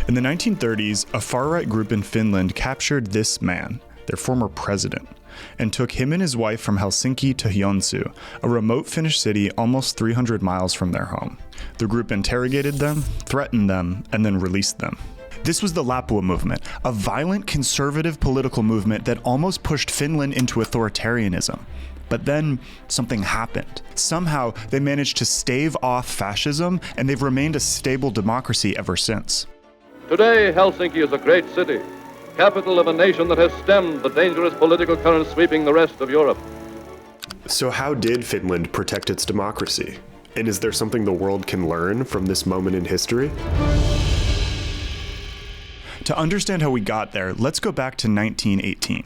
In the 1930s, a far-right group in Finland captured this man, their former president, and took him and his wife from Helsinki to Joensuu, a remote Finnish city almost 300 miles from their home. The group interrogated them, threatened them, and then released them. This was the Lapua movement, a violent conservative political movement that almost pushed Finland into authoritarianism. But then something happened. Somehow they managed to stave off fascism, and they've remained a stable democracy ever since. Today, Helsinki is a great city, capital of a nation that has stemmed the dangerous political current sweeping the rest of Europe. So how did Finland protect its democracy? And is there something the world can learn from this moment in history? To understand how we got there, let's go back to 1918.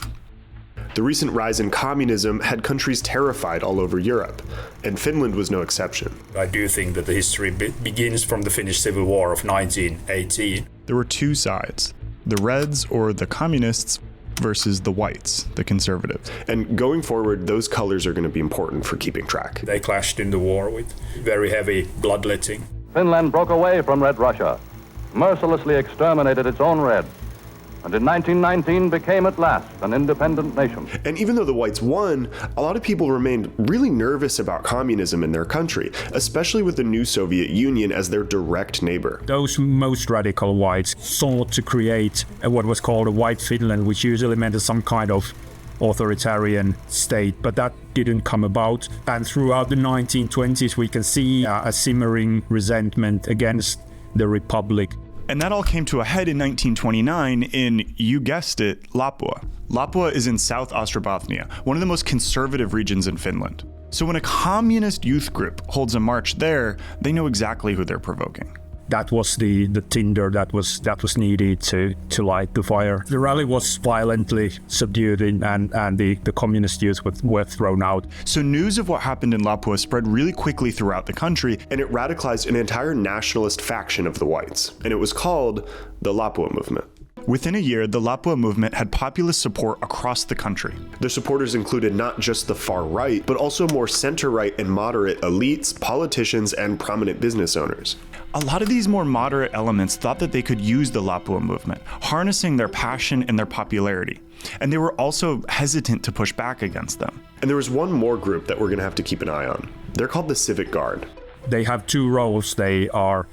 The recent rise in communism had countries terrified all over Europe, and Finland was no exception. I do think that the history begins from the Finnish Civil War of 1918. There were two sides, the Reds, or the communists, versus the whites, the conservatives. And going forward, those colors are going to be important for keeping track. They clashed in the war with very heavy bloodletting. Finland broke away from Red Russia, mercilessly exterminated its own Reds, and in 1919 became at last an independent nation. And even though the whites won, a lot of people remained really nervous about communism in their country, especially with the new Soviet Union as their direct neighbor. Those most radical whites sought to create what was called a white Finland, which usually meant some kind of authoritarian state, but that didn't come about. And throughout the 1920s, we can see a simmering resentment against the republic. And that all came to a head in 1929 in, you guessed it, Lapua. Lapua is in South Ostrobothnia, one of the most conservative regions in Finland. So when a communist youth group holds a march there, they know exactly who they're provoking. That was the tinder that was needed to light the fire. The rally was violently subdued and the communist youth were thrown out. So news of what happened in Lapua spread really quickly throughout the country, and it radicalized an entire nationalist faction of the whites, and it was called the Lapua movement. Within a year, the Lapua movement had populist support across the country. Their supporters included not just the far right, but also more center-right and moderate elites, politicians, and prominent business owners. A lot of these more moderate elements thought that they could use the Lapua movement, harnessing their passion and their popularity. And they were also hesitant to push back against them. And there was one more group that we're going to have to keep an eye on. They're called the Civic Guard. They have two roles. They are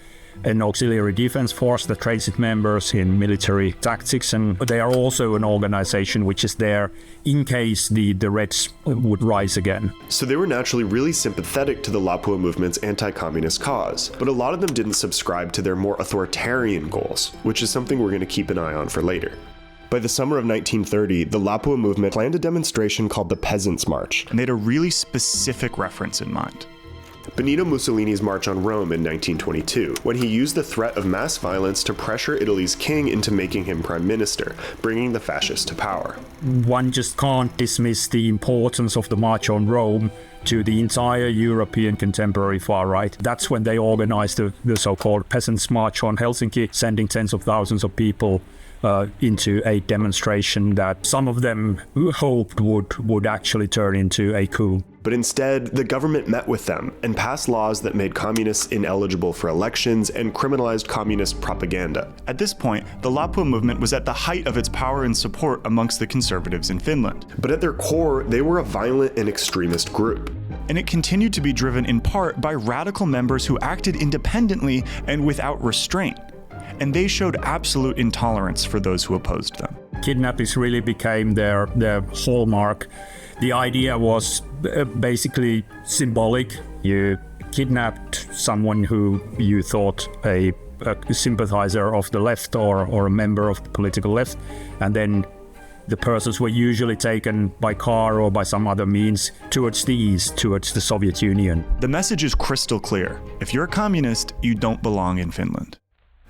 an auxiliary defense force that trains its members in military tactics, and they are also an organization which is there in case the Reds would rise again. So they were naturally really sympathetic to the Lapua movement's anti-communist cause, but a lot of them didn't subscribe to their more authoritarian goals, which is something we're going to keep an eye on for later. By the summer of 1930, the Lapua movement planned a demonstration called the Peasants' March. And they had a really specific reference in mind. Benito Mussolini's March on Rome in 1922, when he used the threat of mass violence to pressure Italy's king into making him prime minister, bringing the fascists to power. One just can't dismiss the importance of the March on Rome to the entire European contemporary far right. That's when they organized the so-called Peasants' March on Helsinki, sending tens of thousands of people into a demonstration that some of them hoped would actually turn into a coup. But instead, the government met with them and passed laws that made communists ineligible for elections and criminalized communist propaganda. At this point, the Lapua movement was at the height of its power and support amongst the conservatives in Finland. But at their core, they were a violent and extremist group. And it continued to be driven in part by radical members who acted independently and without restraint. And they showed absolute intolerance for those who opposed them. Kidnappings really became their hallmark. The idea was basically symbolic. You kidnapped someone who you thought a sympathizer of the left or a member of the political left, and then the persons were usually taken by car or by some other means towards the east, towards the Soviet Union. The message is crystal clear. If you're a communist, you don't belong in Finland.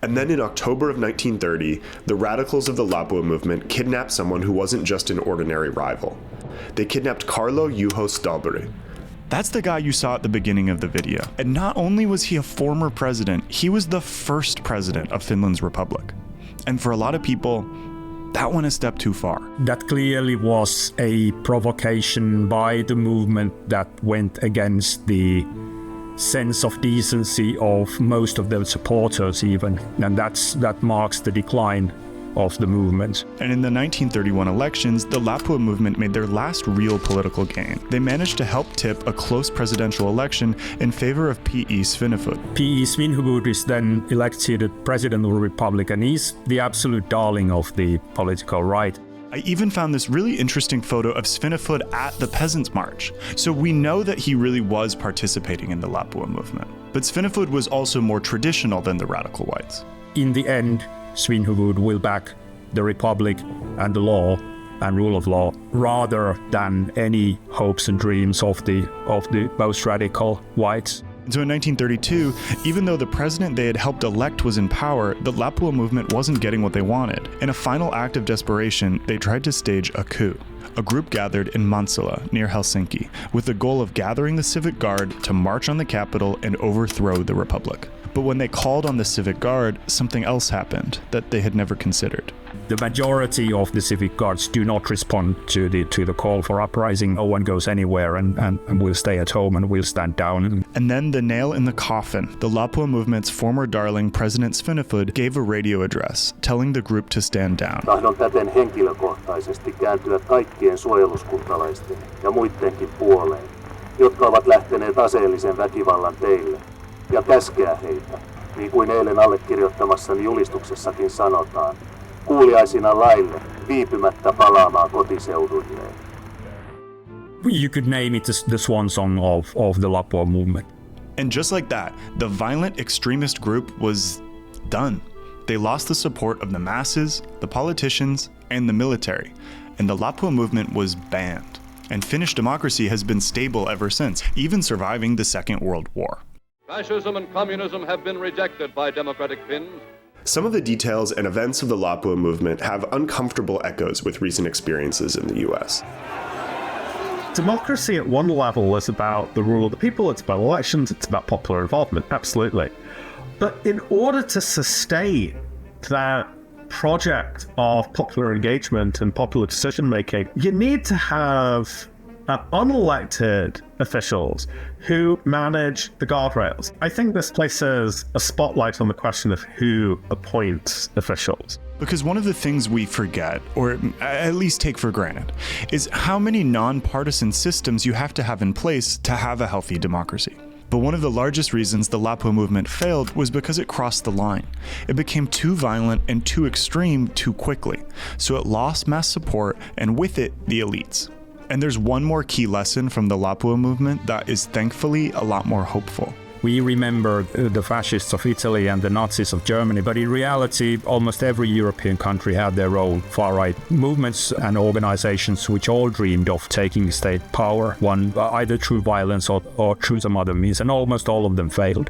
And then in October of 1930, the radicals of the Lapua movement kidnapped someone who wasn't just an ordinary rival. They kidnapped Carlo Juho Stolberi. That's the guy you saw at the beginning of the video. And not only was he a former president, he was the first president of Finland's republic. And for a lot of people, that went a step too far. That clearly was a provocation by the movement that went against the sense of decency of most of their supporters even, and that marks the decline of the movement. And in the 1931 elections, the Lapua movement made their last real political gain. They managed to help tip a close presidential election in favor of P.E. Svinhufvud. P.E. Svinhufvud is then elected president of the republic, and he's the absolute darling of the political right. I even found this really interesting photo of Svinhufvud at the Peasants' March. So we know that he really was participating in the Lapua movement. But Svinhufvud was also more traditional than the radical whites. In the end, Svinhufvud will back the republic and the law and rule of law rather than any hopes and dreams of the most radical whites. So in 1932, even though the president they had helped elect was in power, the Lapua movement wasn't getting what they wanted. In a final act of desperation, they tried to stage a coup. A group gathered in Mansala, near Helsinki, with the goal of gathering the civic guard to march on the capital and overthrow the republic. But when they called on the civic guard, something else happened that they had never considered. The majority of the civic guards do not respond to the call for uprising. No one goes anywhere and will stay at home and will stand down. And then the nail in the coffin, the Lapua movement's former darling President Svinhufvud gave a radio address, telling the group to stand down. Tahdon täten henkilökohtaisesti kääntyä kaikkien suojeluskuntalaisten ja muidenkin puoleen, jotka ovat lähteneet aseellisen väkivallan teille, ja käskeä heitä, niin kuin eilen allekirjoittamassani julistuksessakin sanotaan, kuuliaisina laille viipymättä palaamaan kotiseudulleen. You could name it the swan song of the Lapua movement. And just like that, the violent extremist group was done. They lost the support of the masses, the politicians, and the military, and the Lapua movement was banned. And Finnish democracy has been stable ever since, even surviving the Second World War. Fascism and communism have been rejected by democratic Finns. Some of the details and events of the Lapua movement have uncomfortable echoes with recent experiences in the US. Democracy at one level is about the rule of the people, it's about elections, it's about popular involvement, absolutely. But in order to sustain that project of popular engagement and popular decision making, you need to have unelected officials who manage the guardrails. I think this places a spotlight on the question of who appoints officials. Because one of the things we forget, or at least take for granted, is how many nonpartisan systems you have to have in place to have a healthy democracy. But one of the largest reasons the Lapua movement failed was because it crossed the line. It became too violent and too extreme too quickly, so it lost mass support and with it, the elites. And there's one more key lesson from the Lapua movement that is thankfully a lot more hopeful. We remember the fascists of Italy and the Nazis of Germany, but in reality, almost every European country had their own far-right movements and organizations which all dreamed of taking state power, one either through violence or through some other means, and almost all of them failed.